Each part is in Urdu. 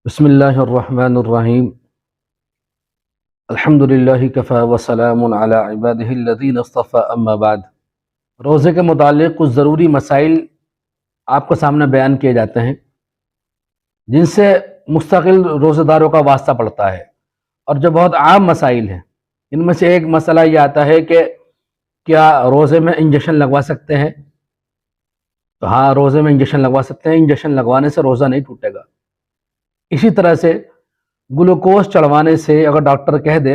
بسم اللہ الرحمن الرحیم الحمد للہ کفا وسلام علی عبادہ الذین اصطفى اما بعد۔ روزے کے متعلق کچھ ضروری مسائل آپ کے سامنے بیان کیے جاتے ہیں جن سے مستقل روزہ داروں کا واسطہ پڑتا ہے، اور جو بہت عام مسائل ہیں ان میں سے ایک مسئلہ یہ آتا ہے کہ کیا روزے میں انجیکشن لگوا سکتے ہیں؟ تو ہاں، روزے میں انجیکشن لگوا سکتے ہیں، انجیکشن لگوانے سے روزہ نہیں ٹوٹے گا۔ اسی طرح سے گلوکوز چڑھوانے سے اگر ڈاکٹر کہہ دے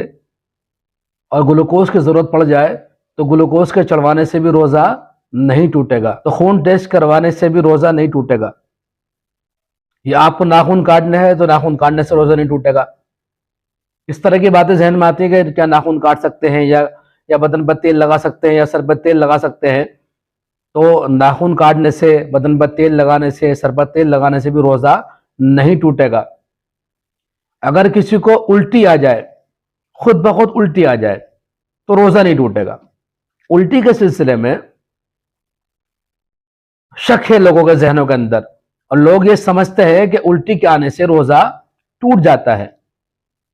اور گلوکوز کی ضرورت پڑ جائے تو گلوکوز کے چڑھوانے سے بھی روزہ نہیں ٹوٹے گا۔ تو خون ٹیسٹ کروانے سے بھی روزہ نہیں ٹوٹے گا۔ یا آپ کو ناخن کاٹنے ہے تو ناخن کاٹنے سے روزہ نہیں ٹوٹے گا۔ اس طرح کی باتیں ذہن میں آتی ہیں کہ کیا ناخن کاٹ سکتے ہیں یا بدن پر تیل لگا سکتے ہیں یا سر پر تیل لگا سکتے ہیں؟ تو ناخن کاٹنے سے، بدن پر تیل لگانے سے، سر پر تیل لگانے سے بھی روزہ نہیں ٹوٹے گا۔ اگر کسی کو الٹی آ جائے، خود بخود الٹی آ جائے تو روزہ نہیں ٹوٹے گا۔ الٹی کے سلسلے میں شک ہے لوگوں کے ذہنوں کے اندر، اور لوگ یہ سمجھتے ہیں کہ الٹی کے آنے سے روزہ ٹوٹ جاتا ہے۔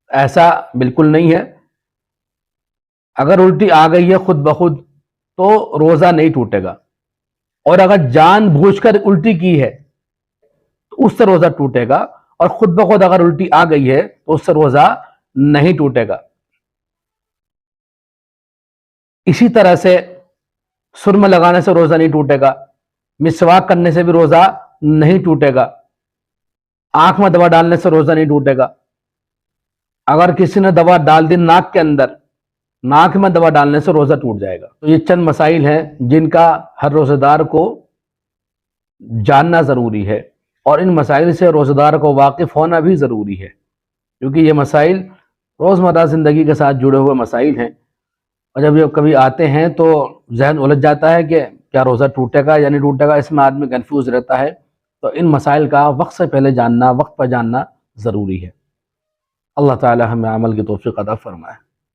ایسا بالکل نہیں ہے۔ اگر الٹی آ گئی ہے خود بخود تو روزہ نہیں ٹوٹے گا، اور اگر جان بوجھ کر الٹی کی ہے تو اس سے روزہ ٹوٹے گا، اور خود بخود اگر الٹی آ گئی ہے تو اس سے روزہ نہیں ٹوٹے گا۔ اسی طرح سے سرما لگانے سے روزہ نہیں ٹوٹے گا، مسواک کرنے سے بھی روزہ نہیں ٹوٹے گا، آنکھ میں دوا ڈالنے سے روزہ نہیں ٹوٹے گا۔ اگر کسی نے دوا ڈال دی ناک کے اندر، ناک میں دوا ڈالنے سے روزہ ٹوٹ جائے گا۔ تو یہ چند مسائل ہیں جن کا ہر روزہ دار کو جاننا ضروری ہے، اور ان مسائل سے روزہ دار کو واقف ہونا بھی ضروری ہے، کیونکہ یہ مسائل روزمرہ زندگی کے ساتھ جڑے ہوئے مسائل ہیں، اور جب یہ کبھی آتے ہیں تو ذہن الجھ جاتا ہے کہ کیا روزہ ٹوٹے گا یا نہیں ٹوٹے گا، اس میں آدمی کنفیوز رہتا ہے۔ تو ان مسائل کا وقت سے پہلے جاننا، وقت پر جاننا ضروری ہے۔ اللہ تعالی ہمیں عمل کی توفیق عطا فرمائے۔